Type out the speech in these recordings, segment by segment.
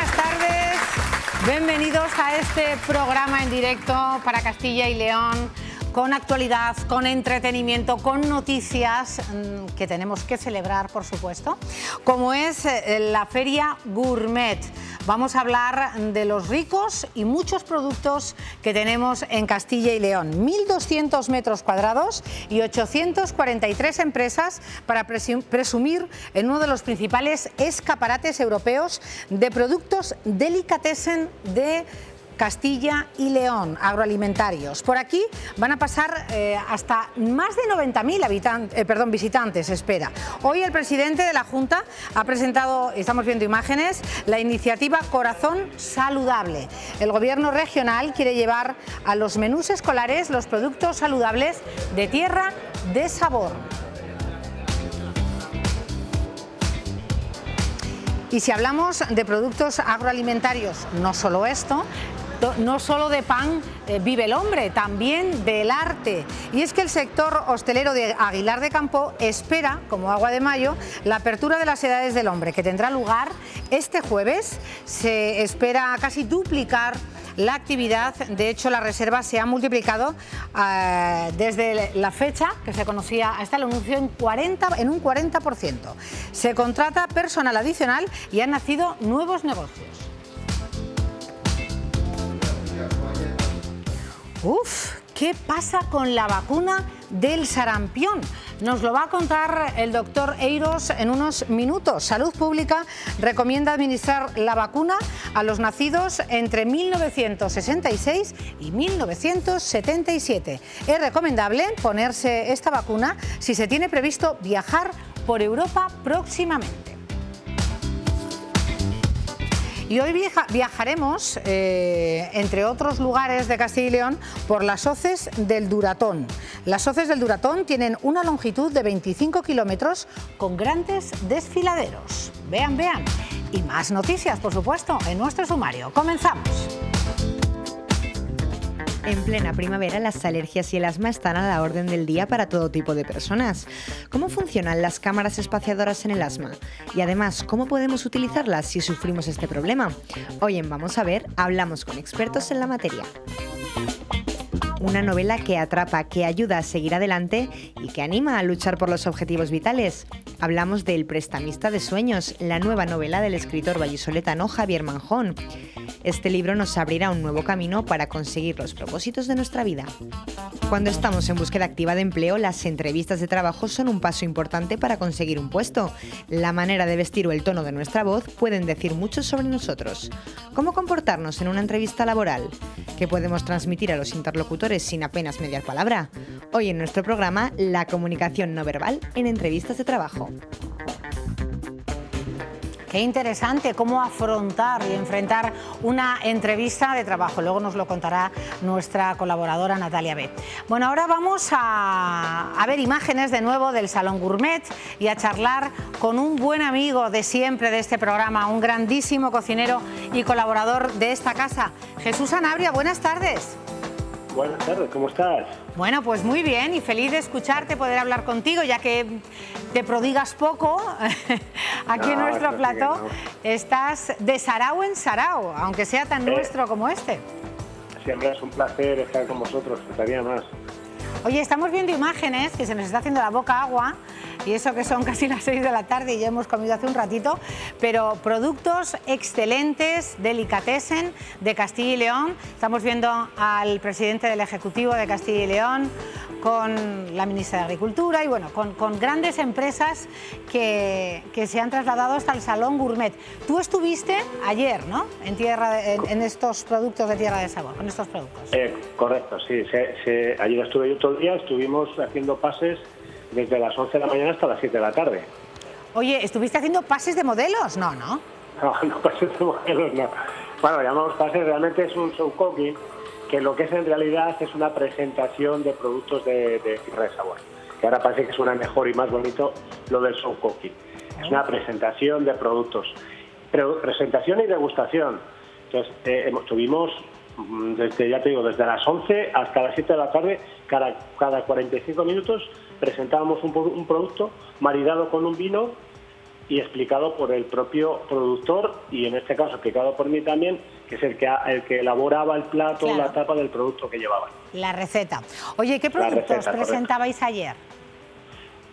buenas tardes. Bienvenidos a este programa en directo para Castilla y León, con actualidad, con entretenimiento, con noticias que tenemos que celebrar, por supuesto, como es la Feria Gourmet. Vamos a hablar de los ricos y muchos productos que tenemos en Castilla y León. 1.200 metros cuadrados y 843 empresas para presumir en uno de los principales escaparates europeos de productos delicatessen de Castilla y León, agroalimentarios. Por aquí van a pasar hasta más de 90.000 visitantes, espera. Hoy el presidente de la Junta ha presentado, estamos viendo imágenes, la iniciativa Corazón Saludable. El gobierno regional quiere llevar a los menús escolares los productos saludables de Tierra de Sabor. Y si hablamos de productos agroalimentarios, no solo esto, no solo de pan vive el hombre, también del arte. Y es que el sector hostelero de Aguilar de Campo espera, como agua de mayo, la apertura de las edades del hombre, que tendrá lugar este jueves. Se espera casi duplicar la actividad. De hecho, la reserva se ha multiplicado desde la fecha que se conocía hasta el anuncio en un 40%. Se contrata personal adicional y han nacido nuevos negocios. ¿Qué pasa con la vacuna del sarampión? Nos lo va a contar el doctor Eiros en unos minutos. Salud Pública recomienda administrar la vacuna a los nacidos entre 1966 y 1977. Es recomendable ponerse esta vacuna si se tiene previsto viajar por Europa próximamente. Y hoy viajaremos, entre otros lugares de Castilla y León, por las hoces del Duratón. Las hoces del Duratón tienen una longitud de 25 kilómetros con grandes desfiladeros. Vean, vean. Y más noticias, por supuesto, en nuestro sumario. Comenzamos. En plena primavera, las alergias y el asma están a la orden del día para todo tipo de personas. ¿Cómo funcionan las cámaras espaciadoras en el asma? Y además, ¿cómo podemos utilizarlas si sufrimos este problema? Hoy en Vamos a ver, hablamos con expertos en la materia. Una novela que atrapa, que ayuda a seguir adelante y que anima a luchar por los objetivos vitales. Hablamos de El prestamista de sueños, la nueva novela del escritor vallisoletano Javier Manjón. Este libro nos abrirá un nuevo camino para conseguir los propósitos de nuestra vida. Cuando estamos en búsqueda activa de empleo, las entrevistas de trabajo son un paso importante para conseguir un puesto. La manera de vestir o el tono de nuestra voz pueden decir mucho sobre nosotros. ¿Cómo comportarnos en una entrevista laboral? ¿Qué podemos transmitir a los interlocutores sin apenas mediar palabra? Hoy en nuestro programa, la comunicación no verbal en entrevistas de trabajo. Qué interesante cómo afrontar y enfrentar una entrevista de trabajo. Luego nos lo contará nuestra colaboradora Natalia B. Bueno, ahora vamos a ver imágenes de nuevo del Salón Gourmet y a charlar con un buen amigo de siempre de este programa, un grandísimo cocinero y colaborador de esta casa, Jesús Sanabria. Buenas tardes. Buenas tardes, ¿cómo estás? Bueno, pues muy bien y feliz de escucharte, poder hablar contigo, ya que te prodigas poco aquí en nuestro plató. No. Estás de sarao en sarao, aunque sea tan nuestro como este. Siempre es un placer estar con vosotros, faltaría más. Oye, estamos viendo imágenes que se nos está haciendo la boca agua, y eso que son casi las 6 de la tarde y ya hemos comido hace un ratito, pero productos excelentes, delicatessen de Castilla y León. Estamos viendo al presidente del Ejecutivo de Castilla y León, con la ministra de Agricultura y bueno, con grandes empresas que se han trasladado hasta el Salón Gourmet. Tú estuviste ayer, ¿no?, en estos productos de Tierra de Sabor, con estos productos. Correcto, sí. Ayer estuve yo todo el día, estuvimos haciendo pases desde las 11 de la mañana hasta las 7 de la tarde. Oye, ¿estuviste haciendo pases de modelos? No, ¿no? No, pases de modelos no. Bueno, llamamos pases, realmente es un show cooking, que lo que es en realidad es una presentación de productos de Tierra de Sabor, que ahora parece que suena mejor y más bonito lo del show cooking. Es una presentación de productos, presentación y degustación. Entonces, tuvimos, ya te digo, desde las 11 hasta las 7 de la tarde, cada 45 minutos presentábamos un producto maridado con un vino y explicado por el propio productor y en este caso explicado por mí también, que es el que elaboraba el plato, claro, la tapa del producto que llevaban. La receta. Oye, ¿qué productos presentabais ayer?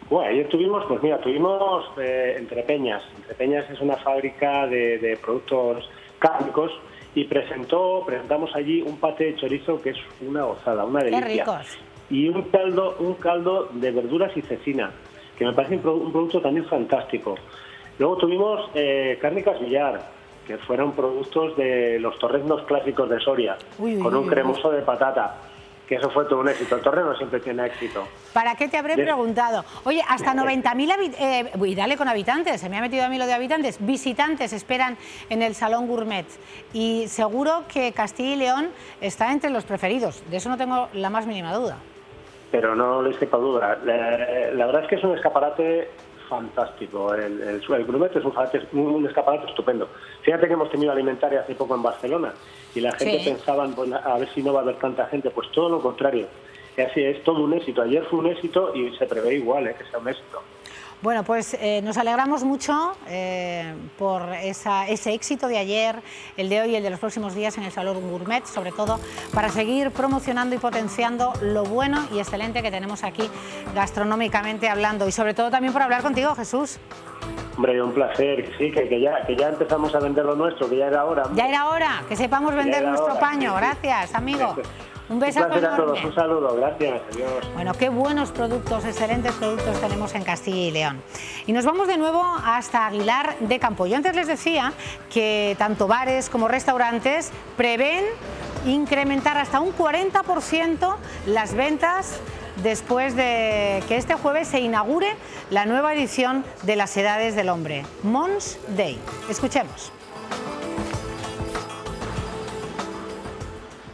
Bueno, ayer tuvimos, pues mira, tuvimos Entrepeñas. Entrepeñas es una fábrica de productos cárnicos y presentamos allí un paté de chorizo que es una gozada, una delicia. ¡Qué ricos! Y un caldo de verduras y cecina, que me parece un producto también fantástico. Luego tuvimos Cárnicas Villar, que fueron productos de los torreznos clásicos de Soria, con un cremoso de patata, que eso fue todo un éxito. El torrezno siempre tiene éxito. ¿Para qué te habré preguntado? Oye, hasta 90.000 y dale con habitantes, se me ha metido a mí lo de habitantes, visitantes esperan en el Salón Gourmet y seguro que Castilla y León está entre los preferidos, de eso no tengo la más mínima duda. Pero no les quepa duda, la verdad es que es un escaparate fantástico. El Gourmet es un escaparate estupendo. Fíjate que hemos tenido Alimentaria hace poco en Barcelona y la gente pensaba, pues, a ver si no va a haber tanta gente. Pues todo lo contrario. Y así es todo un éxito. Ayer fue un éxito y se prevé igual que sea un éxito. Bueno, pues nos alegramos mucho por ese éxito de ayer, el de hoy y el de los próximos días en el Salón Gourmet, sobre todo para seguir promocionando y potenciando lo bueno y excelente que tenemos aquí gastronómicamente hablando y sobre todo también por hablar contigo, Jesús. Hombre, un placer, sí, que ya empezamos a vender lo nuestro, que ya era hora. Ya era hora, que sepamos vender nuestro paño. Sí. Gracias, amigo. Un besazo enorme. A todos, un saludo, gracias, adiós. Bueno, qué buenos productos, excelentes productos tenemos en Castilla y León. Y nos vamos de nuevo hasta Aguilar de Campo. Yo antes les decía que tanto bares como restaurantes prevén incrementar hasta un 40% las ventas después de que este jueves se inaugure la nueva edición de las Edades del Hombre, Mons Day. Escuchemos.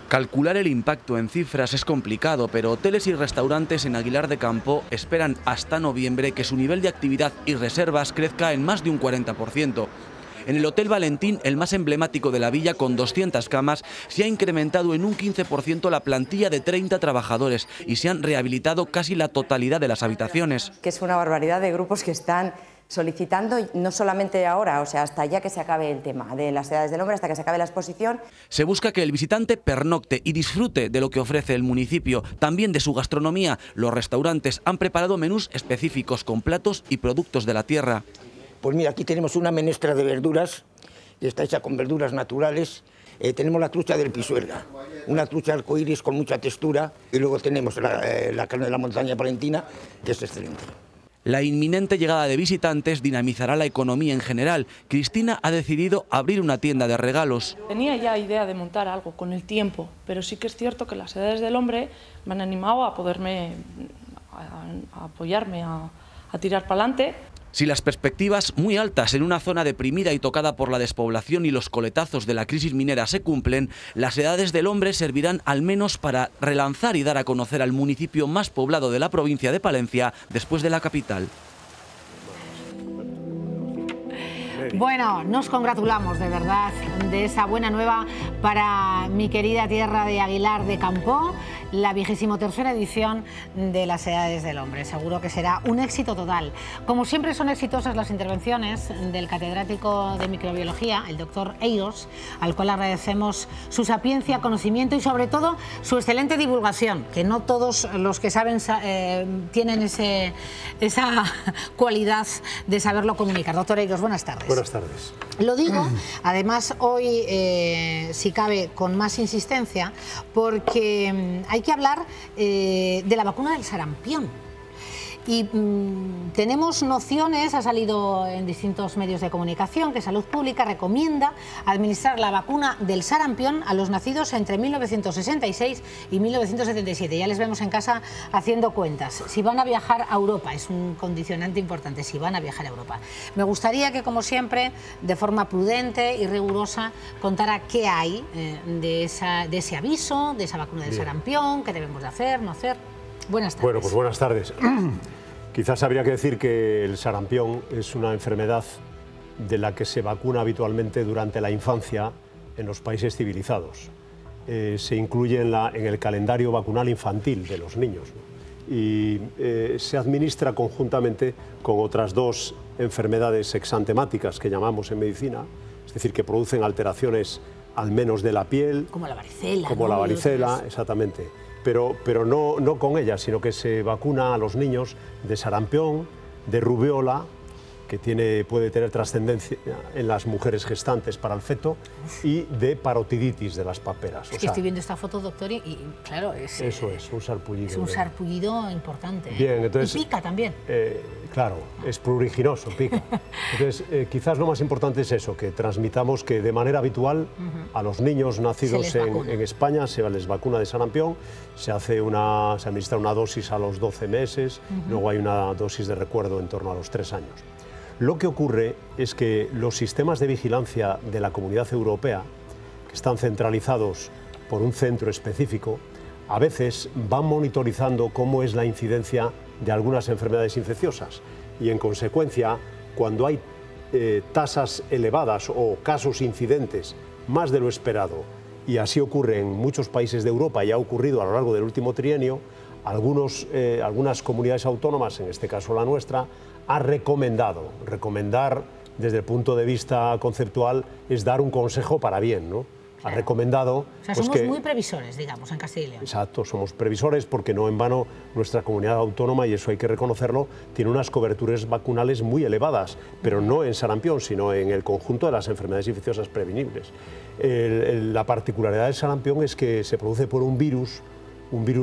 Calcular el impacto en cifras es complicado, pero hoteles y restaurantes en Aguilar de Campo esperan hasta noviembre que su nivel de actividad y reservas crezca en más de un 40%. En el Hotel Valentín, el más emblemático de la villa, con 200 camas, se ha incrementado en un 15% la plantilla de 30 trabajadores y se han rehabilitado casi la totalidad de las habitaciones. Que es una barbaridad de grupos que están solicitando, no solamente ahora, o sea, hasta ya que se acabe el tema de las Edades del Hombre, hasta que se acabe la exposición. Se busca que el visitante pernocte y disfrute de lo que ofrece el municipio, también de su gastronomía. Los restaurantes han preparado menús específicos con platos y productos de la tierra. Pues mira, aquí tenemos una menestra de verduras, que está hecha con verduras naturales. Tenemos la trucha del Pisuerga, una trucha arcoíris con mucha textura, y luego tenemos la carne de la montaña palentina, que es excelente. La inminente llegada de visitantes dinamizará la economía en general. Cristina ha decidido abrir una tienda de regalos. Tenía ya idea de montar algo con el tiempo, pero sí que es cierto que las Edades del Hombre me han animado a poderme a apoyarme, a tirar para adelante. Si las perspectivas muy altas en una zona deprimida y tocada por la despoblación y los coletazos de la crisis minera se cumplen, las Edades del Hombre servirán al menos para relanzar y dar a conocer al municipio más poblado de la provincia de Palencia después de la capital. Bueno, nos congratulamos de verdad de esa buena nueva para mi querida tierra de Aguilar de Campo, la 23ª edición de las Edades del Hombre. Seguro que será un éxito total. Como siempre son exitosas las intervenciones del catedrático de microbiología, el doctor Eiros, al cual agradecemos su sapiencia, conocimiento y sobre todo su excelente divulgación, que no todos los que saben tienen esa cualidad de saberlo comunicar. Doctor Eiros, buenas tardes. Buenas tardes. Lo digo, además hoy, si cabe, con más insistencia, porque hay que hablar de la vacuna del sarampión. Y tenemos nociones, ha salido en distintos medios de comunicación, que Salud Pública recomienda administrar la vacuna del sarampión a los nacidos entre 1966 y 1977. Ya les vemos en casa haciendo cuentas. Si van a viajar a Europa, es un condicionante importante, si van a viajar a Europa. Me gustaría que, como siempre, de forma prudente y rigurosa, contara qué hay de ese aviso, de esa vacuna del sarampión, qué debemos de hacer, no hacer. Buenas tardes. Bueno, pues buenas tardes. Quizás habría que decir que el sarampión es una enfermedad de la que se vacuna habitualmente durante la infancia en los países civilizados. Se incluye en el calendario vacunal infantil de los niños, ¿no? Y se administra conjuntamente con otras dos enfermedades exantemáticas que llamamos en medicina, es decir, que producen alteraciones al menos de la piel. Como la varicela. Como la varicela, exactamente. Pero no con ella, sino que se vacuna a los niños de sarampión, de rubiola, que puede tener trascendencia en las mujeres gestantes para el feto, y de parotiditis de las paperas. Es que estoy viendo esta foto, doctor, y claro, eso es un sarpullido. Es un sarpullido importante. Bien, entonces, y pica también. Claro, es pruriginoso, pica. Entonces, quizás lo más importante es eso, que transmitamos que de manera habitual a los niños nacidos en España se les vacuna de sarampión, se administra una dosis a los 12 meses, luego hay una dosis de recuerdo en torno a los 3 años. Lo que ocurre es que los sistemas de vigilancia de la Comunidad Europea, que están centralizados por un centro específico, a veces van monitorizando cómo es la incidencia de algunas enfermedades infecciosas y, en consecuencia, cuando hay tasas elevadas o casos incidentes más de lo esperado, y así ocurre en muchos países de Europa y ha ocurrido a lo largo del último trienio, algunas comunidades autónomas, en este caso la nuestra, ha recomendar desde el punto de vista conceptual es dar un consejo para bien, ¿no? Claro. Ha recomendado... O sea, somos muy previsores, digamos, en Castilla y León. Exacto, somos previsores porque no en vano nuestra comunidad autónoma, y eso hay que reconocerlo, tiene unas coberturas vacunales muy elevadas, pero no en sarampión, sino en el conjunto de las enfermedades infecciosas prevenibles. La particularidad del sarampión es que se produce por un virus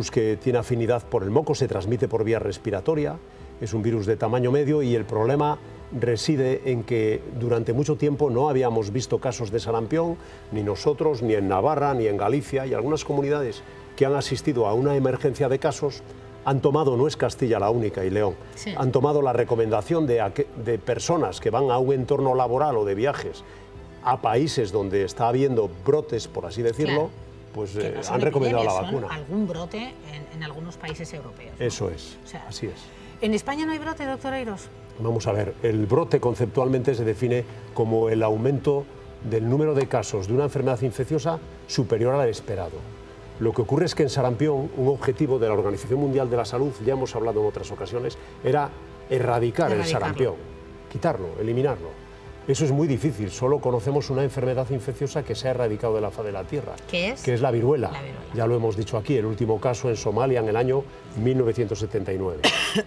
que tiene afinidad por el moco, se transmite por vía respiratoria, es un virus de tamaño medio, y el problema reside en que durante mucho tiempo no habíamos visto casos de sarampión, ni nosotros, ni en Navarra, ni en Galicia, y algunas comunidades que han asistido a una emergencia de casos han tomado, no es Castilla la única y León, sí, han tomado la recomendación de personas que van a un entorno laboral o de viajes a países donde está habiendo brotes, por así decirlo, claro, pues han recomendado la vacuna. Algún brote en algunos países europeos, ¿no? Eso es, o sea, así es. ¿En España no hay brote, doctor Eiros? Vamos a ver, el brote conceptualmente se define como el aumento del número de casos de una enfermedad infecciosa superior al esperado. Lo que ocurre es que en sarampión, un objetivo de la Organización Mundial de la Salud, ya hemos hablado en otras ocasiones, era erradicar el sarampión, quitarlo, eliminarlo. Eso es muy difícil, solo conocemos una enfermedad infecciosa que se ha erradicado de la faz de la Tierra. ¿Qué es? Que es la viruela. Ya lo hemos dicho aquí, el último caso en Somalia en el año 1979.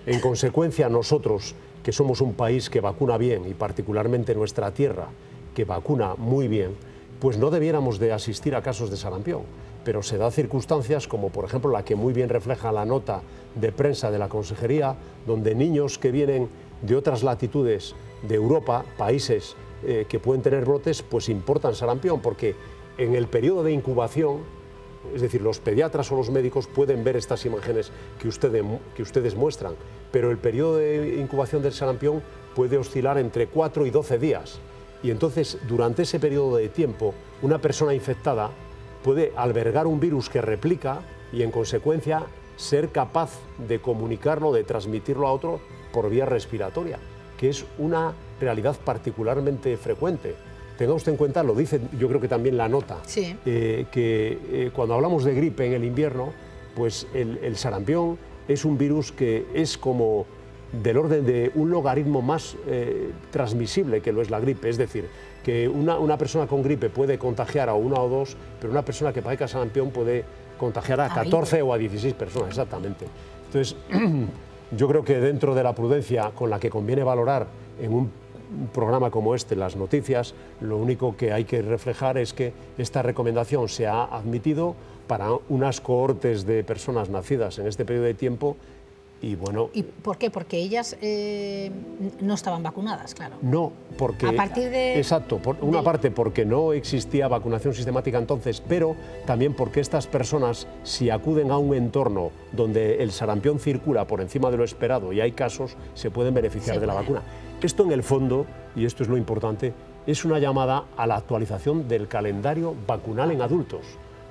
En consecuencia, nosotros, que somos un país que vacuna bien, y particularmente nuestra tierra, que vacuna muy bien, pues no debiéramos de asistir a casos de sarampión. Pero se da circunstancias como, por ejemplo, la que muy bien refleja la nota de prensa de la Consejería, donde niños que vienen de otras latitudes de Europa, países que pueden tener brotes, pues importan sarampión, porque en el periodo de incubación, es decir, los pediatras o los médicos pueden ver estas imágenes que ustedes muestran, pero el periodo de incubación del sarampión puede oscilar entre 4 y 12 días. Y entonces, durante ese periodo de tiempo, una persona infectada puede albergar un virus que replica y, en consecuencia, ser capaz de comunicarlo, de transmitirlo a otro por vía respiratoria, que es una realidad particularmente frecuente. Tenga usted en cuenta, lo dice yo creo que también la nota, sí, que cuando hablamos de gripe en el invierno, pues el sarampión es un virus que es como del orden de un logaritmo más transmisible que lo es la gripe, es decir, que una persona con gripe puede contagiar a 1 o 2, pero una persona que padezca sarampión puede contagiar a 14 o a 16 personas, exactamente. Entonces, yo creo que dentro de la prudencia con la que conviene valorar en un programa como este las noticias, lo único que hay que reflejar es que esta recomendación se ha admitido para unas cohortes de personas nacidas en este periodo de tiempo. Y bueno, ¿y por qué? Porque ellas no estaban vacunadas, claro. No, porque... A partir de... Exacto, por una parte porque no existía vacunación sistemática entonces, pero también porque estas personas, si acuden a un entorno donde el sarampión circula por encima de lo esperado y hay casos, se pueden beneficiar de la vacuna. Esto en el fondo, y esto es lo importante, es una llamada a la actualización del calendario vacunal en adultos,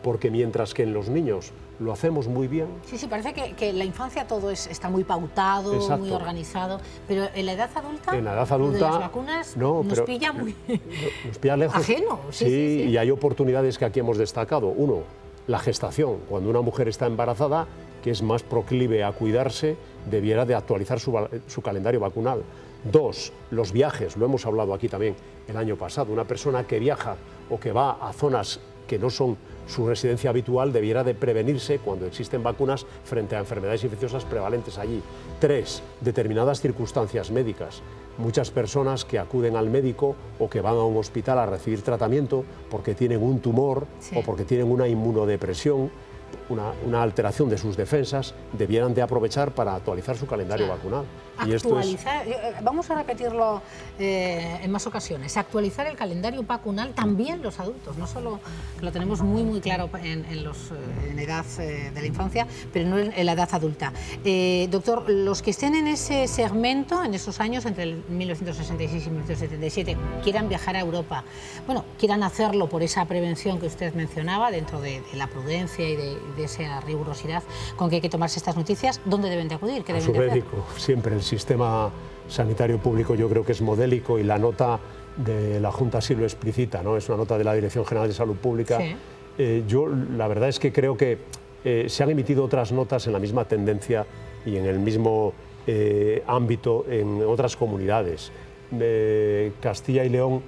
porque mientras que en los niños lo hacemos muy bien... Sí, sí, parece que en la infancia todo está muy pautado, exacto, muy organizado, pero en la edad adulta, en la edad adulta de las vacunas nos pilla muy... Nos pilla lejos. Ajeno. Sí, sí, y hay oportunidades que aquí hemos destacado. Uno, la gestación. Cuando una mujer está embarazada, que es más proclive a cuidarse, debiera de actualizar su calendario vacunal. Dos, los viajes, lo hemos hablado aquí también el año pasado. Una persona que viaja o que va a zonas que no son su residencia habitual debiera de prevenirse cuando existen vacunas frente a enfermedades infecciosas prevalentes allí. Tres, determinadas circunstancias médicas. Muchas personas que acuden al médico o que van a un hospital a recibir tratamiento porque tienen un tumor o porque tienen una inmunodepresión, una alteración de sus defensas, debieran de aprovechar para actualizar su calendario vacunal. Y actualizar, vamos a repetirlo en más ocasiones, actualizar el calendario vacunal también los adultos, no solo lo tenemos muy claro en edad de la infancia, pero no en la edad adulta. Doctor, los que estén en ese segmento, en esos años, entre el 1966 y 1977, quieran viajar a Europa, bueno, quieran hacerlo por esa prevención que usted mencionaba, dentro de la prudencia y de esa rigurosidad con que hay que tomarse estas noticias, ¿dónde deben de acudir? ¿Qué deben de hacer? A su médico, siempre. El sistema sanitario público yo creo que es modélico y la nota de la Junta así lo explicita, ¿no? Es una nota de la Dirección General de Salud Pública. Sí. Yo la verdad es que creo que se han emitido otras notas en la misma tendencia y en el mismo ámbito en otras comunidades. Castilla y León,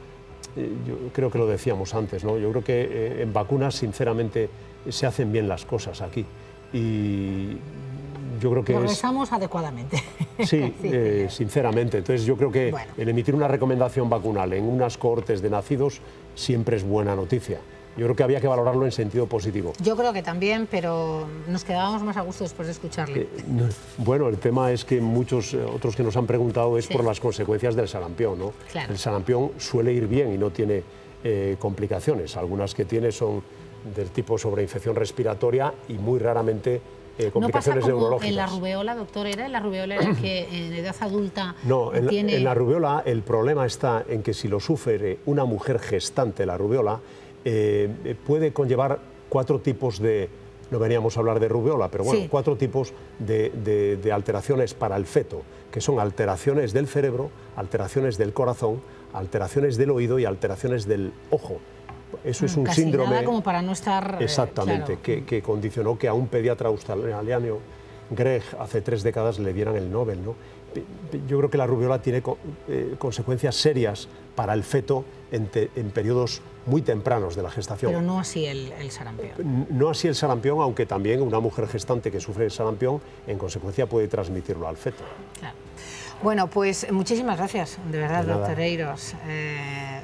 yo creo que lo decíamos antes, ¿no? Yo creo que en vacunas, sinceramente, se hacen bien las cosas aquí y yo creo que progresamos adecuadamente. Sí, sí. Sinceramente. Entonces yo creo que el emitir una recomendación vacunal en unas cohortes de nacidos siempre es buena noticia. Yo creo que había que valorarlo en sentido positivo. Yo creo que también, pero nos quedábamos más a gusto después de escucharle. Bueno, el tema es que muchos otros que nos han preguntado es por las consecuencias del sarampión, ¿no? Claro. El sarampión suele ir bien y no tiene complicaciones. Algunas que tiene son del tipo sobreinfección respiratoria y muy raramente complicaciones neurológicas. ¿En la rubeola, doctor, era? ¿En la rubeola era que en edad adulta no, tiene...? En la rubeola el problema está en que si lo sufre una mujer gestante, la rubeola, puede conllevar 4 tipos de... No veníamos a hablar de rubeola, pero bueno, 4 tipos de alteraciones para el feto, que son alteraciones del cerebro, alteraciones del corazón, alteraciones del oído y alteraciones del ojo. Eso es un casi síndrome... nada como para no estar... Exactamente, claro. que condicionó que a un pediatra australiano, Greg, hace 3 décadas le dieran el Nobel, ¿no? Yo creo que la rubeola tiene consecuencias serias para el feto en periodos muy tempranos de la gestación. Pero no así el sarampión. No así el sarampión, aunque también una mujer gestante que sufre el sarampión, en consecuencia puede transmitirlo al feto. Claro. Bueno, pues muchísimas gracias, de verdad, doctor Eiros.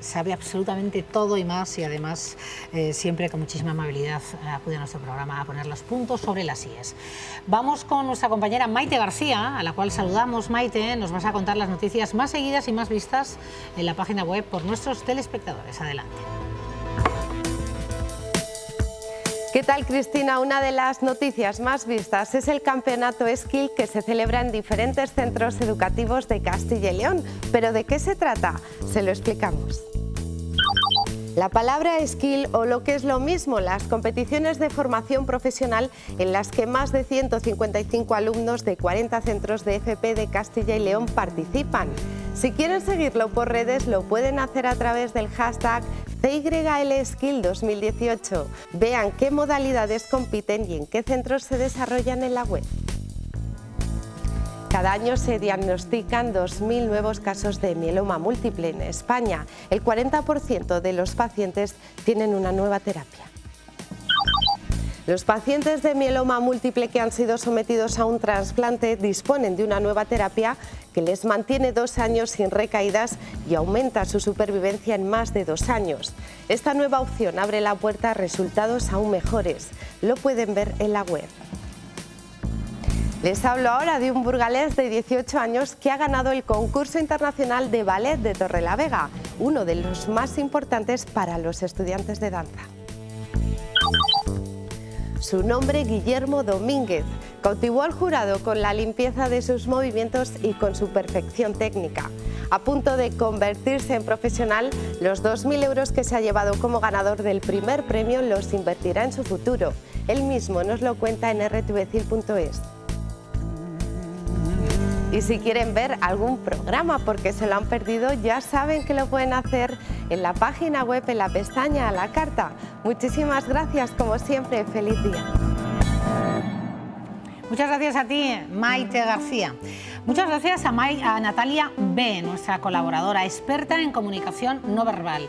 Sabe absolutamente todo y más y además siempre con muchísima amabilidad acude a nuestro programa a poner los puntos sobre las IES. Vamos con nuestra compañera Maite García, a la cual saludamos. Maite, nos vas a contar las noticias más seguidas y más vistas en la página web por nuestros telespectadores. Adelante. ¿Qué tal, Cristina? Una de las noticias más vistas es el campeonato Skill que se celebra en diferentes centros educativos de Castilla y León. ¿Pero de qué se trata? Se lo explicamos. La palabra skill, o lo que es lo mismo, las competiciones de formación profesional en las que más de 155 alumnos de 40 centros de FP de Castilla y León participan. Si quieren seguirlo por redes, lo pueden hacer a través del hashtag CYLSkill 2018. Vean qué modalidades compiten y en qué centros se desarrollan en la web. Cada año se diagnostican 2.000 nuevos casos de mieloma múltiple en España. El 40% de los pacientes tienen una nueva terapia. Los pacientes de mieloma múltiple que han sido sometidos a un trasplante disponen de una nueva terapia que les mantiene 2 años sin recaídas y aumenta su supervivencia en más de 2 años. Esta nueva opción abre la puerta a resultados aún mejores. Lo pueden ver en la web. Les hablo ahora de un burgalés de 18 años que ha ganado el concurso internacional de ballet de Torrelavega, uno de los más importantes para los estudiantes de danza. Su nombre, Guillermo Domínguez, cautivó al jurado con la limpieza de sus movimientos y con su perfección técnica. A punto de convertirse en profesional, los 2.000 euros que se ha llevado como ganador del primer premio los invertirá en su futuro. Él mismo nos lo cuenta en rtvcil.es. Y si quieren ver algún programa porque se lo han perdido, ya saben que lo pueden hacer en la página web, en la pestaña a la carta. Muchísimas gracias, como siempre, feliz día. Muchas gracias a ti, Maite García. Muchas gracias a Natalia B., nuestra colaboradora, experta en comunicación no verbal.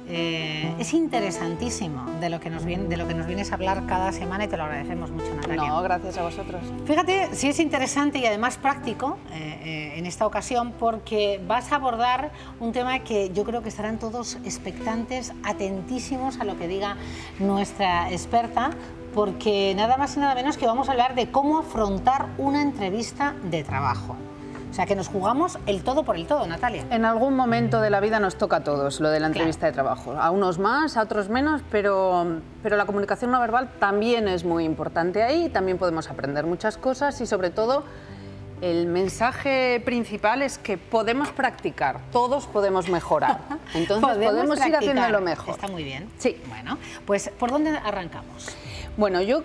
Es interesantísimo de lo que nos vienes a hablar cada semana y te lo agradecemos mucho, Natalia. No, gracias a vosotros. Fíjate, sí es interesante y además práctico en esta ocasión, porque vas a abordar un tema que yo creo que estarán todos expectantes, atentísimos a lo que diga nuestra experta, porque nada más y nada menos que vamos a hablar de cómo afrontar una entrevista de trabajo. O sea, que nos jugamos el todo por el todo, Natalia. En algún momento de la vida nos toca a todos lo de la entrevista de trabajo. A unos más, a otros menos, pero la comunicación no verbal también es muy importante ahí. También podemos aprender muchas cosas y, sobre todo, el mensaje principal es que podemos practicar, todos podemos mejorar. Entonces podemos ir haciéndolo mejor. Está muy bien. Sí. Bueno, pues ¿por dónde arrancamos? Bueno, yo...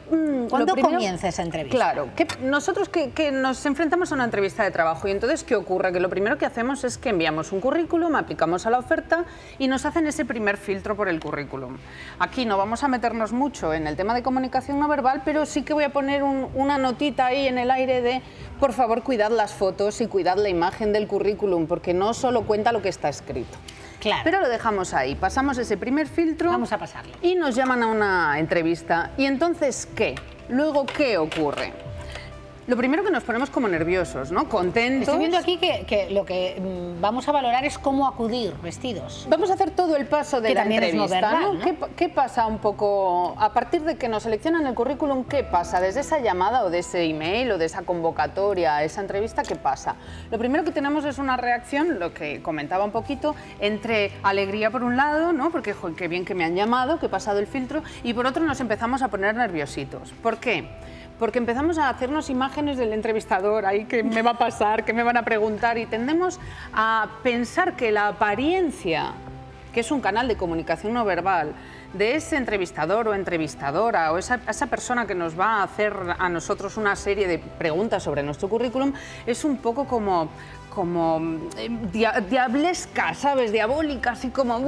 ¿Cuándo comienza esa entrevista? Claro, nosotros que nos enfrentamos a una entrevista de trabajo y entonces, ¿qué ocurre? Que lo primero que hacemos es que enviamos un currículum, aplicamos a la oferta y nos hacen ese primer filtro por el currículum. Aquí no vamos a meternos mucho en el tema de comunicación no verbal, pero sí que voy a poner una notita ahí en el aire de, por favor, cuidad las fotos y cuidad la imagen del currículum, porque no solo cuenta lo que está escrito. Claro. Pero lo dejamos ahí, pasamos ese primer filtro. Vamos a pasarlo. Y nos llaman a una entrevista. ¿Y entonces qué? Luego, ¿qué ocurre? Lo primero que nos ponemos como nerviosos, ¿no? Contentos. Estoy viendo aquí que lo que vamos a valorar es cómo acudir vestidos. Vamos a hacer todo el paso de la entrevista, verbal, ¿no? ¿Qué pasa un poco, a partir de que nos seleccionan el currículum, qué pasa? Desde esa llamada o de ese email o de esa convocatoria, esa entrevista, ¿qué pasa? Lo primero que tenemos es una reacción, lo que comentaba un poquito, entre alegría por un lado, ¿no? Porque, joder, qué bien que me han llamado, que he pasado el filtro, y por otro nos empezamos a poner nerviositos. ¿Por qué? Porque empezamos a hacernos imágenes del entrevistador, ahí qué me va a pasar, qué me van a preguntar, y tendemos a pensar que la apariencia, que es un canal de comunicación no verbal, de ese entrevistador o entrevistadora o esa persona que nos va a hacer a nosotros una serie de preguntas sobre nuestro currículum, es un poco como diablesca, ¿sabes? Diabólica, así como,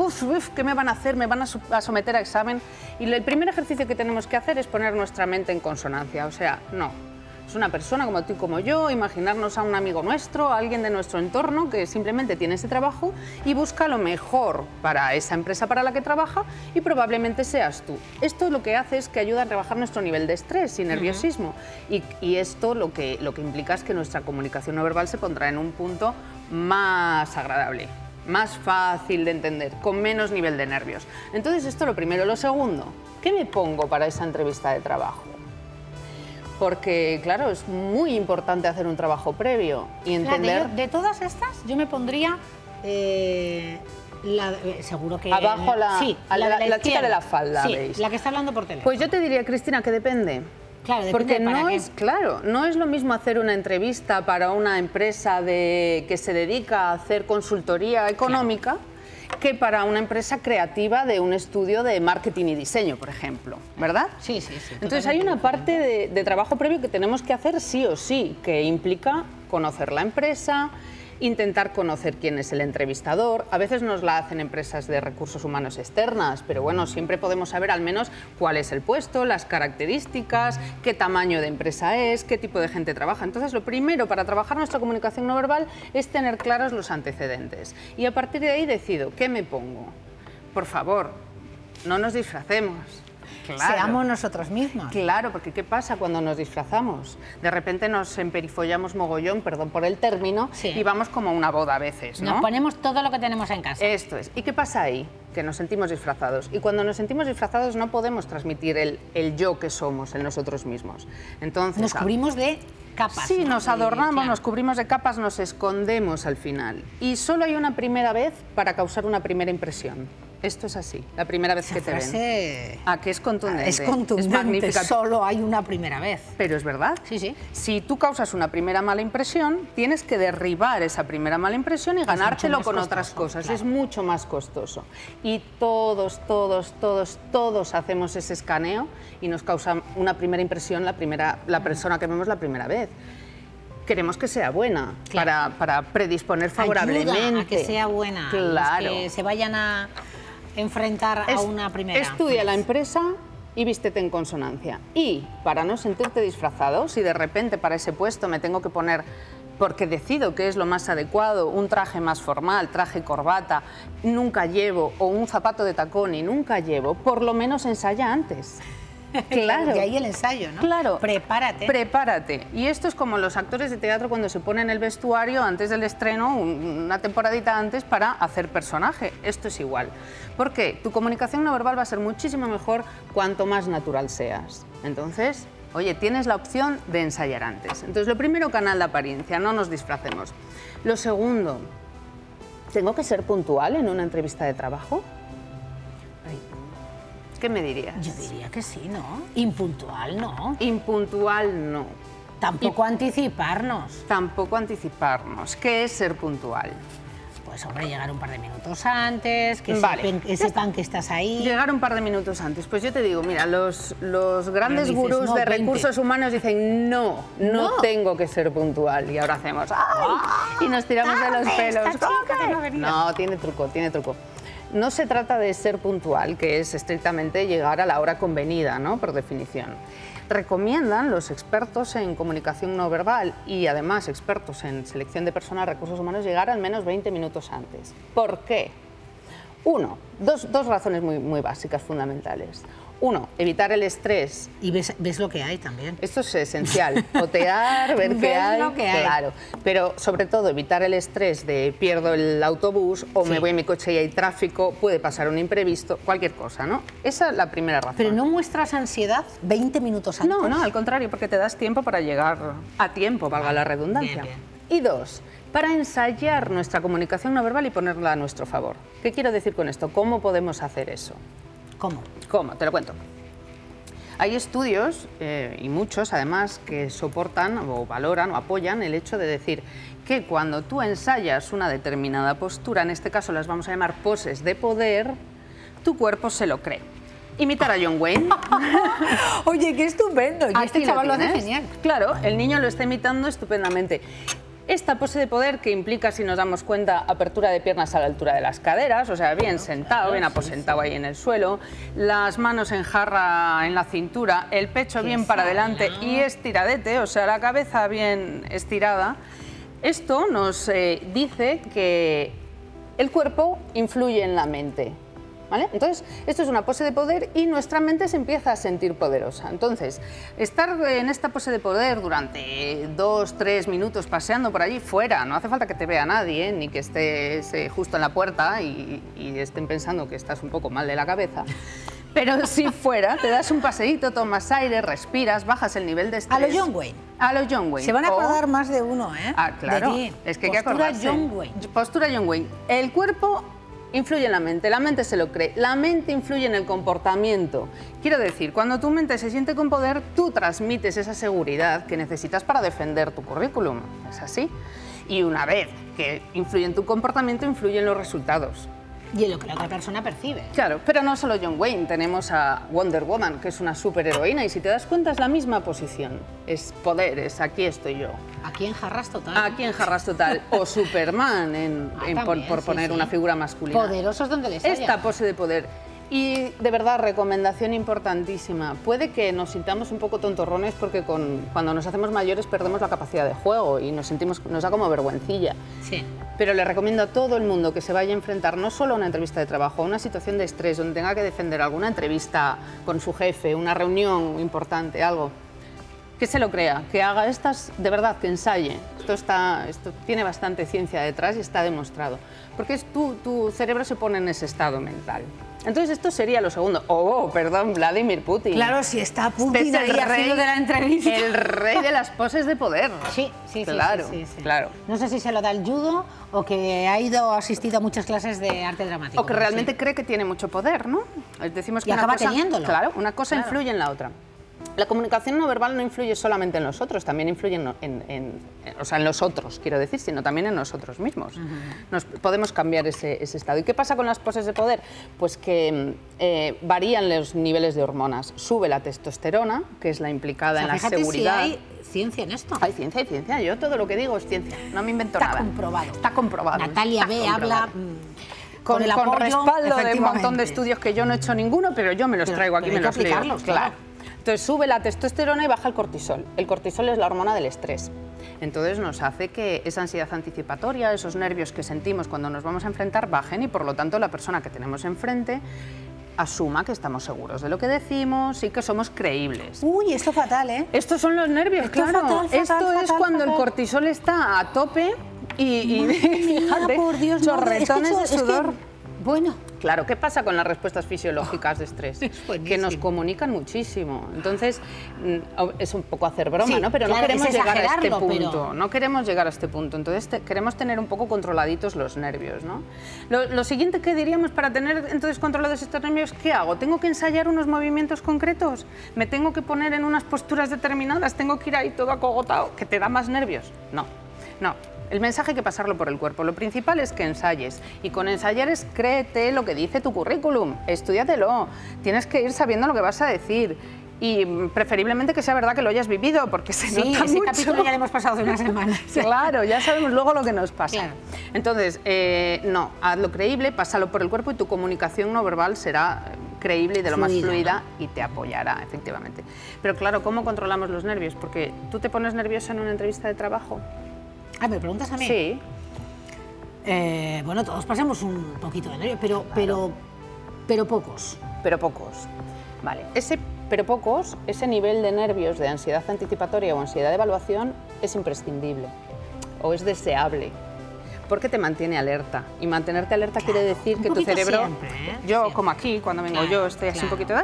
¿qué me van a hacer? ¿Me van a someter a examen? Y el primer ejercicio que tenemos que hacer es poner nuestra mente en consonancia, o sea, no. Es una persona como tú y como yo, imaginarnos a un amigo nuestro, a alguien de nuestro entorno que simplemente tiene ese trabajo y busca lo mejor para esa empresa para la que trabaja y probablemente seas tú. Esto lo que hace es que ayuda a rebajar nuestro nivel de estrés y nerviosismo y esto lo que implica es que nuestra comunicación no verbal se pondrá en un punto más agradable, más fácil de entender, con menos nivel de nervios. Entonces esto lo primero. Lo segundo, ¿qué me pongo para esa entrevista de trabajo? Porque, claro, es muy importante hacer un trabajo previo y entender... De todas estas, yo me pondría... seguro que... Abajo la chica de la falda, sí, ¿veis? La que está hablando por teléfono. Pues yo te diría, Cristina, que depende. Claro, depende. Porque no es lo mismo hacer una entrevista para una empresa que se dedica a hacer consultoría económica... Claro. Que para una empresa creativa de un estudio de marketing y diseño, por ejemplo, ¿verdad? Sí. Entonces hay una parte de trabajo previo que tenemos que hacer sí o sí, que implica conocer la empresa, intentar conocer quién es el entrevistador. A veces nos la hacen empresas de recursos humanos externas, pero bueno, siempre podemos saber al menos cuál es el puesto, las características, qué tamaño de empresa es, qué tipo de gente trabaja. Entonces, lo primero para trabajar nuestra comunicación no verbal es tener claros los antecedentes. Y a partir de ahí decido, ¿qué me pongo? Por favor, no nos disfracemos. Claro. Seamos nosotros mismos. Claro, porque ¿qué pasa cuando nos disfrazamos? De repente nos emperifollamos mogollón, perdón por el término, y vamos como a una boda a veces, ¿no? Nos ponemos todo lo que tenemos en casa. Esto es. ¿Y qué pasa ahí? Que nos sentimos disfrazados. Y cuando nos sentimos disfrazados no podemos transmitir el yo que somos en nosotros mismos. Entonces, nos cubrimos de capas. Sí, nos adornamos, nos cubrimos de capas, nos escondemos al final. Y solo hay una primera vez para causar una primera impresión. Esto es así, la primera vez que te ven. ¿A que es contundente? Es contundente, es magnífica. Solo hay una primera vez. Pero es verdad. Sí. Si tú causas una primera mala impresión, tienes que derribar esa primera mala impresión y ganártelo con otras cosas. Claro. Es mucho más costoso. Y todos hacemos ese escaneo y nos causa una primera impresión la persona que vemos la primera vez. Queremos que sea buena, claro, para predisponer favorablemente. Ayuda a que sea buena, claro. Que se vayan a enfrentar a una primera. Estudia la empresa y vístete en consonancia. Y para no sentirte disfrazado, si de repente para ese puesto me tengo que poner porque decido que es lo más adecuado, un traje más formal, traje corbata, nunca llevo, o un zapato de tacón y nunca llevo, por lo menos ensaya antes. Claro. Y ahí el ensayo, ¿no? Claro. Prepárate. Prepárate. Y esto es como los actores de teatro cuando se ponen el vestuario antes del estreno, una temporadita antes, para hacer personaje. Esto es igual. ¿Por qué? Tu comunicación no verbal va a ser muchísimo mejor cuanto más natural seas. Entonces, oye, tienes la opción de ensayar antes. Entonces, lo primero, canal de apariencia, no nos disfracemos. Lo segundo, ¿tengo que ser puntual en una entrevista de trabajo? ¿Qué me dirías? Yo diría que sí, ¿no? Impuntual, ¿no? Impuntual, no. Tampoco anticiparnos. Tampoco anticiparnos. ¿Qué es ser puntual? Pues, hombre, llegar un par de minutos antes, que Vale. sepan que estás ahí. Llegar un par de minutos antes. Pues yo te digo, mira, los grandes dices, gurús no, de 20. recursos humanos dicen no tengo que ser puntual. Y ahora hacemos ¡ay! Y nos tiramos de los pelos. No, tiene truco, tiene truco. No se trata de ser puntual, que es estrictamente llegar a la hora convenida, ¿no? Por definición. Recomiendan los expertos en comunicación no verbal y además expertos en selección de personal, recursos humanos, llegar al menos 20 minutos antes. ¿Por qué? Dos razones muy básicas, fundamentales. Uno, evitar el estrés. Y ves lo que hay también. Esto es esencial, otear, ver qué hay, lo que hay. Claro. Pero sobre todo evitar el estrés de pierdo el autobús o me voy en mi coche y hay tráfico, puede pasar un imprevisto, cualquier cosa, ¿no? Esa es la primera razón. Pero no muestras ansiedad 20 minutos antes. No, al contrario, porque te das tiempo para llegar a tiempo, valga la redundancia. Bien. Y dos, para ensayar nuestra comunicación no verbal y ponerla a nuestro favor. ¿Qué quiero decir con esto? ¿Cómo podemos hacer eso? ¿Cómo? ¿Cómo? Te lo cuento. Hay estudios, y muchos además, que soportan o valoran o apoyan el hecho de decir que cuando tú ensayas una determinada postura, en este caso las vamos a llamar poses de poder, tu cuerpo se lo cree. Imitar a John Wayne. Oye, qué estupendo. Y este chaval lo hace genial. Claro, el niño lo está imitando estupendamente. Esta pose de poder que implica, si nos damos cuenta, apertura de piernas a la altura de las caderas, o sea, bien sentado, bien aposentado ahí en el suelo, las manos en jarra en la cintura, el pecho bien para adelante y estiradete, o sea, la cabeza bien estirada. Esto nos dice que el cuerpo influye en la mente. ¿Vale? Entonces, esto es una pose de poder y nuestra mente se empieza a sentir poderosa. Entonces, estar en esta pose de poder durante 2-3 minutos paseando por allí fuera, no hace falta que te vea nadie, ni que estés justo en la puerta y estén pensando que estás un poco mal de la cabeza. Pero si fuera, te das un paseíto, tomas aire, respiras, bajas el nivel de estrés. A lo John Wayne. A lo John Wayne. Se van a acordar más de uno, ¿eh? Ah, claro. De ti. Es que hay que acordarse. Postura John Wayne. Postura John Wayne. El cuerpo influye en la mente se lo cree, la mente influye en el comportamiento. Quiero decir, cuando tu mente se siente con poder, tú transmites esa seguridad que necesitas para defender tu currículum, ¿es así? Y una vez que influye en tu comportamiento, influye en los resultados. Y en lo que la otra persona percibe. Claro, pero no solo John Wayne, tenemos a Wonder Woman, que es una superheroína, y si te das cuenta es la misma posición. Es poder, es aquí estoy yo. Aquí en jarras total. Aquí en jarras total. O Superman, por poner una figura masculina. Poderosos donde les haya. Esta pose de poder. Y de verdad, recomendación importantísima. Puede que nos sintamos un poco tontorrones porque cuando nos hacemos mayores perdemos la capacidad de juego y nos da como vergüencilla. Sí. Pero le recomiendo a todo el mundo que se vaya a enfrentar no solo a una entrevista de trabajo, a una situación de estrés donde tenga que defender alguna entrevista con su jefe, una reunión importante, algo, que se lo crea, que haga estas, de verdad, que ensaye. Esto tiene bastante ciencia detrás y está demostrado. Porque tu cerebro se pone en ese estado mental. Entonces esto sería lo segundo. Oh, perdón, Vladimir Putin. Claro, si está Putin es ahí haciendo de la entrevista. El rey de las poses de poder. Sí. Claro. Claro. No sé si se lo da el judo o que ha asistido a muchas clases de arte dramático. O que realmente cree que tiene mucho poder, ¿no? Decimos que y acaba teniéndolo. Claro, una cosa influye en la otra. La comunicación no verbal no influye solamente en los otros, también influye en los otros, quiero decir, sino también en nosotros mismos. Podemos cambiar ese estado. ¿Y qué pasa con las poses de poder? Pues que varían los niveles de hormonas. Sube la testosterona, que es la implicada en la seguridad. Si hay ciencia en esto. Hay ciencia. Yo todo lo que digo es ciencia, no me invento nada. Está comprobado. Natalia B. habla... Con respaldo de un montón de estudios que yo no he hecho ninguno, pero yo me los traigo aquí, me los leo. Claro. Entonces sube la testosterona y baja el cortisol. El cortisol es la hormona del estrés. Entonces nos hace que esa ansiedad anticipatoria, esos nervios que sentimos cuando nos vamos a enfrentar bajen y por lo tanto la persona que tenemos enfrente asuma que estamos seguros de lo que decimos y que somos creíbles. Uy, esto fatal, ¿eh? Estos son los nervios, Esto claro. fatal, Esto es fatal, cuando fatal. el cortisol está a tope y fíjate, por Dios, chorretones no, de sudor. Bueno, Claro, ¿qué pasa con las respuestas fisiológicas de estrés? Que nos comunican muchísimo. Entonces, es un poco hacer broma, sí, ¿no? Pero claro, no queremos llegar a este exagerarlo, punto. pero... No queremos llegar a este punto. Entonces, queremos tener un poco controladitos los nervios, ¿no? Lo siguiente que diríamos para tener entonces controlados estos nervios, ¿qué hago? ¿Tengo que ensayar unos movimientos concretos? ¿Me tengo que poner en unas posturas determinadas? ¿Tengo que ir ahí todo acogotado? ¿Que te da más nervios? No, no. El mensaje hay que pasarlo por el cuerpo. Lo principal es que ensayes. Y con ensayar es créete lo que dice tu currículum. Estúdiatelo. Tienes que ir sabiendo lo que vas a decir. Y preferiblemente que sea verdad que lo hayas vivido, porque se nota ese mucho. capítulo ya lo hemos pasado hace una semana. Claro, ya sabemos luego lo que nos pasa. Claro. Entonces, no, hazlo creíble, pásalo por el cuerpo y tu comunicación no verbal será creíble y de lo más fluida, ¿no? Y te apoyará, efectivamente. Pero claro, ¿cómo controlamos los nervios? Porque tú te pones nerviosa en una entrevista de trabajo. Ah, ¿me preguntas a mí? Sí. Bueno, todos pasamos un poquito de nervios, pero pocos. Pero pocos. Vale, pero pocos, ese nivel de nervios de ansiedad anticipatoria o ansiedad de evaluación es imprescindible o es deseable. Porque te mantiene alerta. Y mantenerte alerta quiere decir que tu cerebro... Siempre, ¿eh? Yo, siempre. como aquí, cuando vengo yo, estoy así un poquito...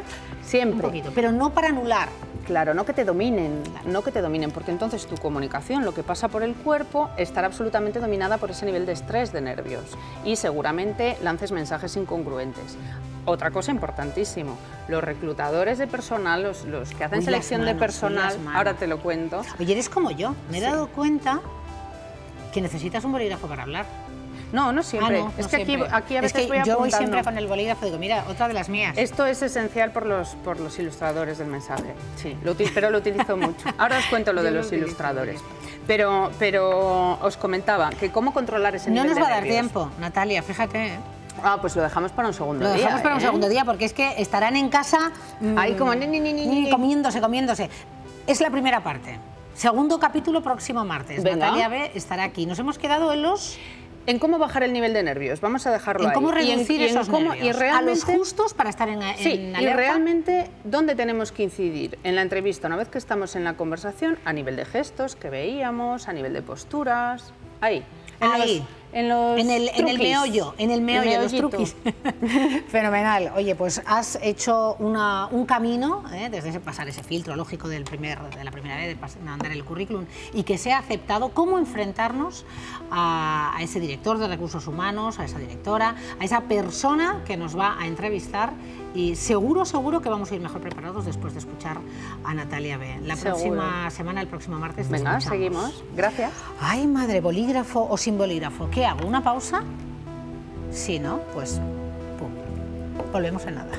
Siempre. Un poquito, pero no para anular. Claro, no que te dominen, no que te dominen, porque entonces tu comunicación, lo que pasa por el cuerpo, estará absolutamente dominada por ese nivel de estrés, de nervios. Y seguramente lances mensajes incongruentes. Otra cosa importantísimo, los reclutadores de personal, los que hacen selección de personal, ahora te lo cuento. Oye, eres como yo, me he dado cuenta que necesitas un bolígrafo para hablar. No, no siempre. No, es no que siempre. aquí a veces es que voy yo apuntando. voy siempre con el bolígrafo y digo, mira, otra de las mías. Esto es esencial por los ilustradores del mensaje, sí, pero lo utilizo mucho. Ahora os cuento lo de los ilustradores. Pero os comentaba que cómo controlar ese nivel de nervios. No nos va a dar tiempo, Natalia, fíjate. Ah, pues lo dejamos para un segundo día. Lo dejamos para un segundo día, porque es que estarán en casa... Ahí como comiéndose. Es la primera parte. Segundo capítulo próximo martes. Venga. Natalia B. estará aquí. Nos hemos quedado en los... En cómo bajar el nivel de nervios, vamos a dejarlo ahí. En cómo reducir esos nervios, y realmente, a los justos para estar en sí, alerta. Y realmente, ¿dónde tenemos que incidir? En la entrevista, una vez que estamos en la conversación, a nivel de gestos que veíamos, a nivel de posturas, ahí. En el meollo, los truquis. Fenomenal. Oye, pues has hecho un camino, desde pasar ese filtro lógico de la primera vez, de mandar el currículum, y que sea aceptado, cómo enfrentarnos a ese director de recursos humanos, a esa directora, a esa persona que nos va a entrevistar, y seguro que vamos a ir mejor preparados después de escuchar a Natalia B. La próxima semana, el próximo martes, te Venga, escuchamos. seguimos. Gracias. Ay, madre, bolígrafo o sin bolígrafo. ¿Qué hago? ¿Una pausa? Si no, pues pum, volvemos en nada.